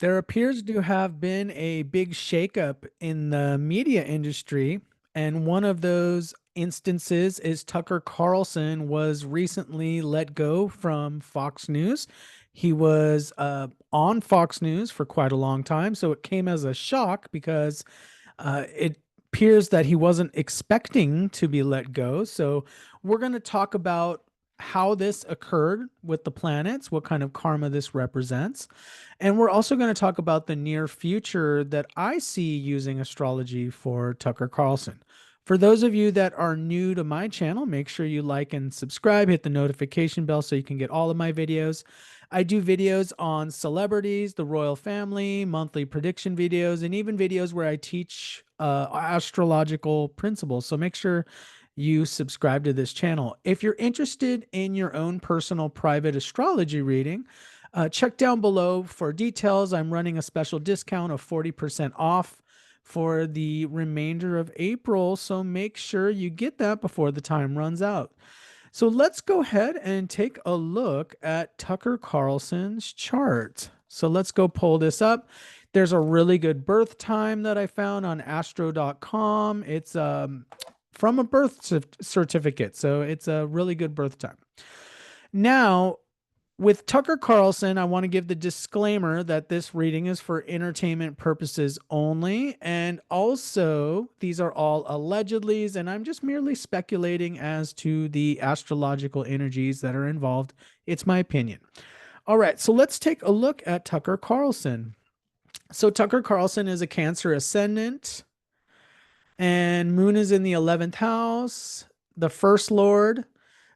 There appears to have been a big shakeup in the media industry, and one of those instances is Tucker Carlson was recently let go from Fox News. He was on Fox News for quite a long time, so it came as a shock because it appears that he wasn't expecting to be let go. So we're going to talk about how this occurred with the planets, what kind of karma this represents. And we're also going to talk about the near future that I see using astrology for Tucker Carlson. For those of you that are new to my channel, make sure you like and subscribe, hit the notification bell so you can get all of my videos. I do videos on celebrities, the royal family, monthly prediction videos, and even videos where I teach astrological principles. So make sure you subscribe to this channel. If you're interested in your own personal private astrology reading, check down below for details. I'm running a special discount of 40% off for the remainder of April. So make sure you get that before the time runs out. So let's go ahead and take a look at Tucker Carlson's chart. So let's go pull this up. There's a really good birth time that I found on astro.com. It's from a birth certificate. So it's a really good birth time. Now, with Tucker Carlson, I want to give the disclaimer that this reading is for entertainment purposes only. And also, these are all allegedlys, and I'm just merely speculating as to the astrological energies that are involved. It's my opinion. All right, so let's take a look at Tucker Carlson. So, Tucker Carlson is a Cancer ascendant, and Moon is in the 11th house, the first lord.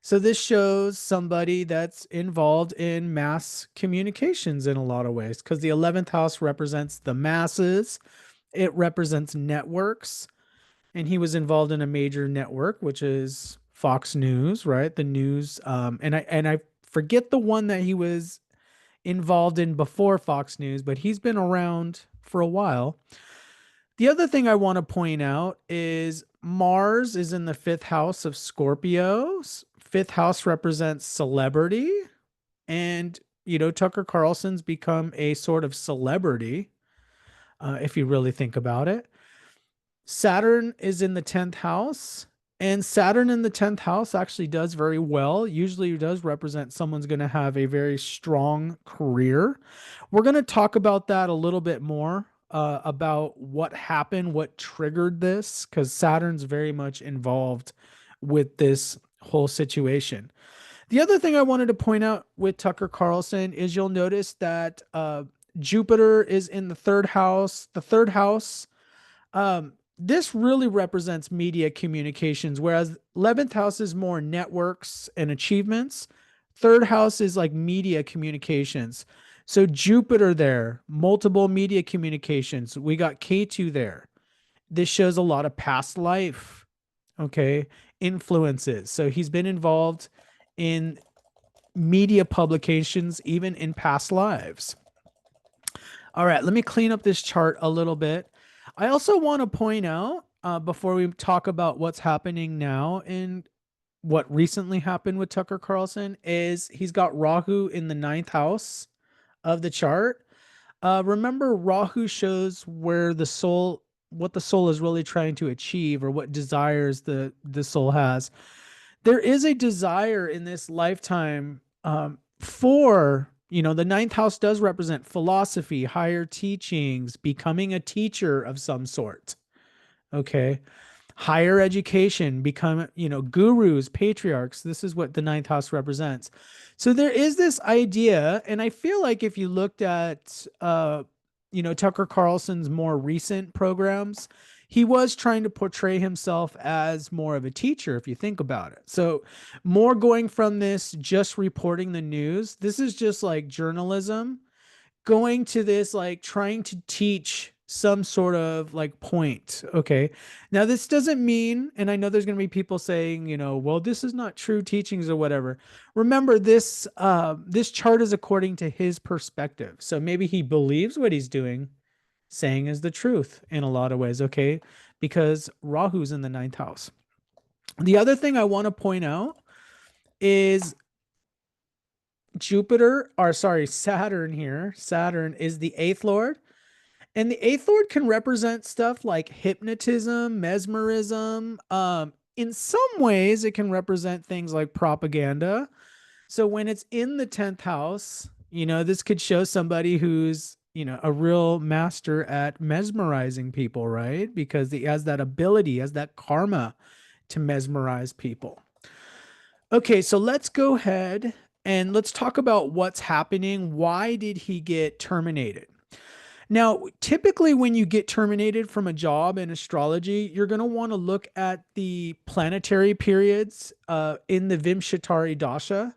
So this shows somebody that's involved in mass communications in a lot of ways because the 11th house represents the masses, it represents networks, and he was involved in a major network, which is Fox News, right? The news, and I forget the one that he was involved in before Fox News, but he's been around for a while. The other thing I want to point out is Mars is in the fifth house of Scorpios. Fifth house represents celebrity. And, Tucker Carlson's become a sort of celebrity, if you really think about it. Saturn is in the 10th house. And Saturn in the 10th house actually does very well. Usually it does represent someone's going to have a very strong career. We're going to talk about that a little bit more about what happened, what triggered this, because Saturn's very much involved with this whole situation. The other thing I wanted to point out with Tucker Carlson is you'll notice that Jupiter is in the third house. The third house, this really represents media communications, whereas 11th house is more networks and achievements. Third house is like media communications. So Jupiter there, multiple media communications. We got K2 there. This shows a lot of past life, okay, influences. So he's been involved in media publications, even in past lives. All right, let me clean up this chart a little bit. I also want to point out before we talk about what's happening now and what recently happened with Tucker Carlson is he's got Rahu in the ninth house of the chart. Remember, Rahu shows where the soul, what the soul is really trying to achieve or what desires the soul has. There is a desire in this lifetime for, the ninth house does represent philosophy, higher teachings, becoming a teacher of some sort. Okay. Higher education, become, gurus, patriarchs. This is what the ninth house represents. So there is this idea, and I feel like if you looked at, Tucker Carlson's more recent programs, he was trying to portray himself as more of a teacher, if you think about it. So more going from this just reporting the news, this is just like journalism, going to this like trying to teach some sort of like point. Okay. Now this doesn't mean, and I know there's going to be people saying, well, this is not true teachings or whatever. Remember this chart is according to his perspective. So maybe he believes what he's doing, saying is the truth in a lot of ways. Okay. Because Rahu's in the ninth house. The other thing I want to point out is Saturn here. Saturn is the eighth lord. And the eighth lord can represent stuff like hypnotism, mesmerism. In some ways, it can represent things like propaganda. So when it's in the 10th house, this could show somebody who's, a real master at mesmerizing people, right? Because he has that ability, has that karma to mesmerize people. Okay, so let's go ahead and let's talk about what's happening. Why did he get terminated? Now, typically, when you get terminated from a job in astrology, you're going to want to look at the planetary periods in the Vimshatari Dasha.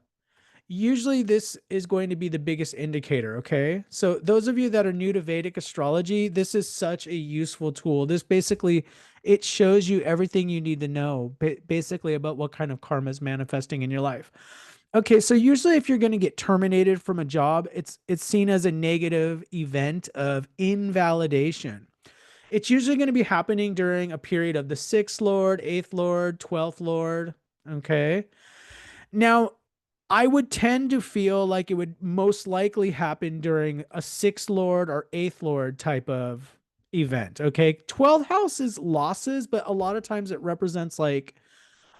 Usually, this is going to be the biggest indicator. Okay. So, those of you that are new to Vedic astrology, this is such a useful tool. This basically it shows you everything you need to know, basically about what kind of karma is manifesting in your life. Okay, so usually if you're going to get terminated from a job, it's seen as a negative event of invalidation. It's usually going to be happening during a period of the sixth lord, eighth lord, 12th lord. Okay. Now, I would tend to feel like it would most likely happen during a sixth lord or eighth lord type of event. Okay. 12th house is losses, but a lot of times it represents like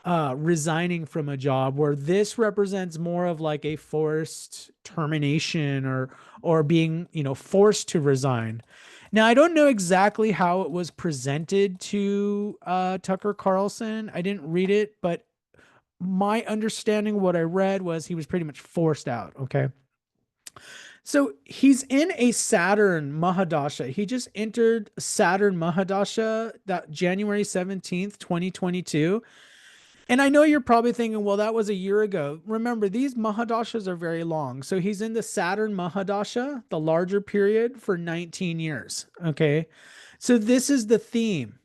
resigning from a job, where this represents more of like a forced termination or being, forced to resign. Now, I don't know exactly how it was presented to Tucker Carlson. I didn't read it, but my understanding, what I read, was he was pretty much forced out. Okay. So he's in a Saturn Mahadasha. He just entered Saturn Mahadasha that January 17th, 2022. And I know you're probably thinking, well, that was a year ago. Remember, these Mahadashas are very long. So he's in the Saturn Mahadasha, the larger period, for 19 years. Okay. So this is the theme.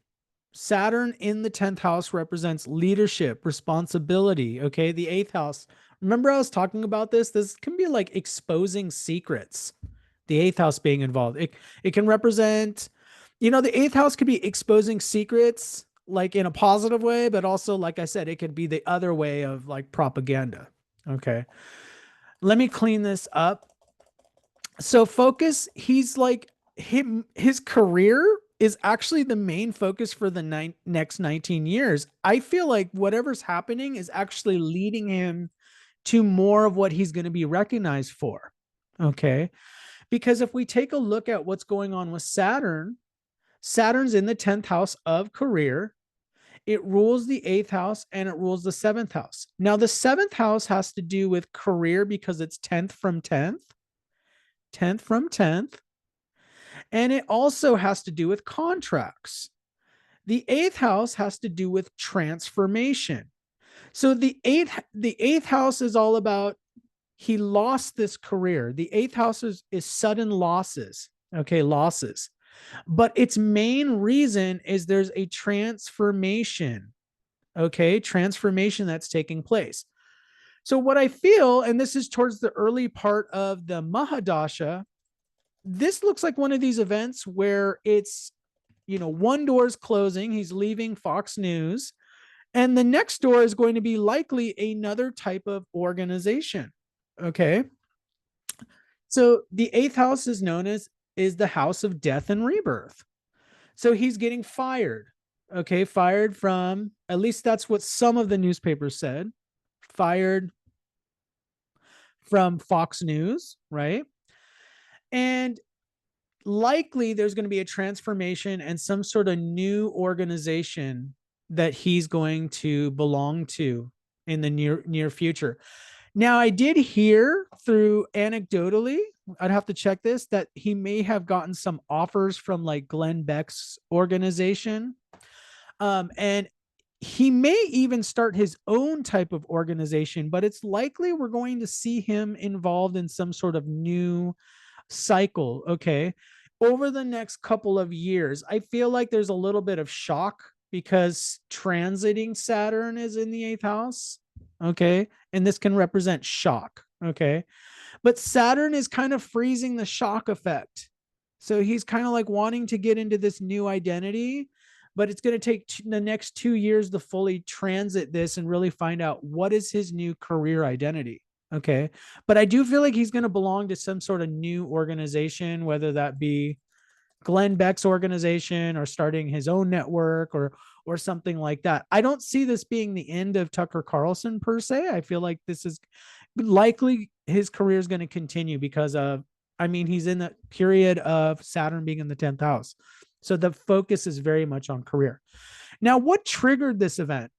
Saturn in the 10th house represents leadership, responsibility. Okay. The eighth house. Remember, I was talking about this? This can be like exposing secrets. The eighth house being involved. It can represent, the eighth house could be exposing secrets like in a positive way, but also, like I said, it could be the other way of like propaganda. Okay. Let me clean this up. So focus, he's like his career is actually the main focus for the next 19 years. I feel like whatever's happening is actually leading him to more of what he's going to be recognized for. Okay. Because if we take a look at what's going on with Saturn, Saturn's in the 10th house of career. It rules the eighth house and it rules the seventh house. Now, the seventh house has to do with career because it's 10th from 10th, 10th from 10th. And it also has to do with contracts. The eighth house has to do with transformation. So the eighth house is all about he lost this career. The eighth house is sudden losses. Okay, losses. But its main reason is there's a transformation. Okay, transformation that's taking place. So what I feel, and this is towards the early part of the Mahadasha, this looks like one of these events where it's, one door is closing, he's leaving Fox News, and the next door is going to be likely another type of organization. Okay. So the eighth house is known as is the house of death and rebirth. So he's getting fired. Okay, fired from, at least that's what some of the newspapers said, fired from Fox News, right? And likely there's going to be a transformation and some sort of new organization that he's going to belong to in the near future. Now, I did hear through anecdotally, I'd have to check this, that he may have gotten some offers from like Glenn Beck's organization. And he may even start his own type of organization, but it's likely we're going to see him involved in some sort of new cycle. Okay. Over the next couple of years, I feel like there's a little bit of shock because transiting Saturn is in the eighth house. Okay. And this can represent shock. Okay. But Saturn is kind of freezing the shock effect. So he's kind of like wanting to get into this new identity, but it's going to take the next 2 years to fully transit this and really find out what is his new career identity. Okay. But I do feel like he's going to belong to some sort of new organization, whether that be Glenn Beck's organization or starting his own network or something like that. I don't see this being the end of Tucker Carlson per se. I feel like this is likely his career is going to continue because of, I mean, he's in the period of Saturn being in the 10th house. So the focus is very much on career. Now, what triggered this event?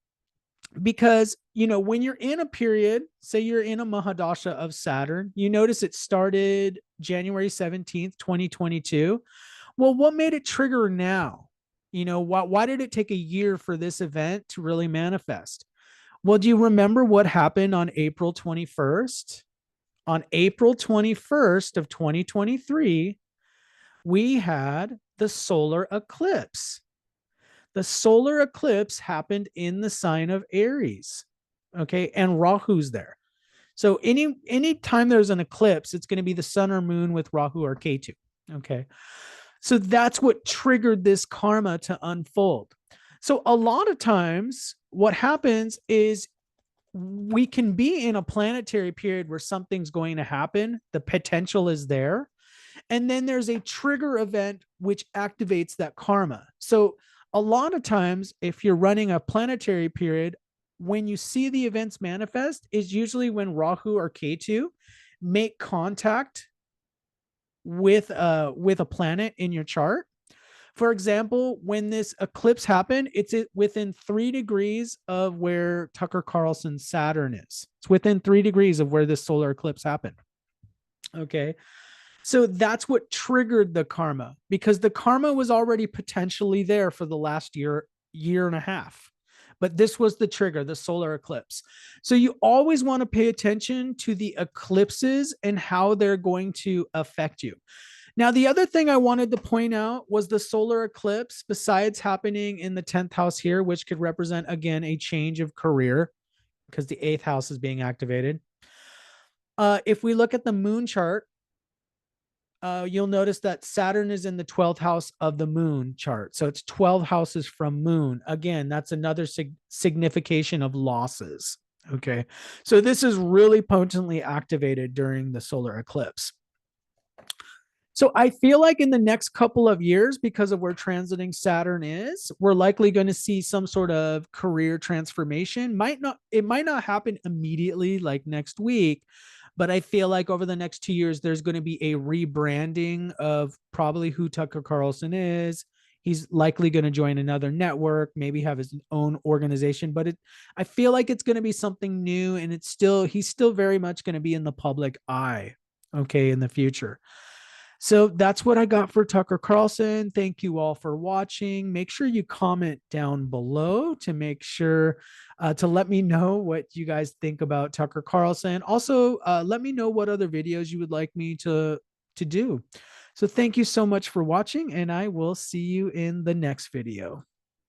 Because, you know, when you're in a period, say you're in a Mahadasha of Saturn, you notice it started January 17th, 2022. Well, what made it trigger now? You know, why did it take a year for this event to really manifest? Well, do you remember what happened on April 21st? On April 21st of 2023, we had the solar eclipse. The solar eclipse happened in the sign of Aries. Okay. And Rahu's there. So any time there's an eclipse, it's going to be the sun or moon with Rahu or Ketu. Okay. So that's what triggered this karma to unfold. So a lot of times what happens is we can be in a planetary period where something's going to happen. The potential is there. And then there's a trigger event which activates that karma. So a lot of times, if you're running a planetary period, when you see the events manifest is usually when Rahu or Ketu make contact with a planet in your chart. For example, when this eclipse happened, it's within 3 degrees of where Tucker Carlson's Saturn is. It's within 3 degrees of where this solar eclipse happened. Okay. So that's what triggered the karma, because the karma was already potentially there for the last year and a half. But this was the trigger, the solar eclipse. So you always want to pay attention to the eclipses and how they're going to affect you. Now, the other thing I wanted to point out was the solar eclipse, besides happening in the 10th house here, which could represent, again, a change of career because the 8th house is being activated. If we look at the moon chart, you'll notice that Saturn is in the 12th house of the moon chart. So it's 12 houses from moon. Again, that's another signification of losses. Okay. So this is really potently activated during the solar eclipse. So I feel like in the next couple of years, because of where transiting Saturn is, we're likely going to see some sort of career transformation. It might not happen immediately, like next week, but I feel like over the next 2 years, there's going to be a rebranding of probably who Tucker Carlson is. He's likely going to join another network, maybe have his own organization, but I feel like it's going to be something new, and he's still very much going to be in the public eye, okay, in the future. So that's what I got for Tucker Carlson. Thank you all for watching. Make sure you comment down below to make sure to let me know what you guys think about Tucker Carlson. Also, let me know what other videos you would like me to do. So thank you so much for watching, and I will see you in the next video.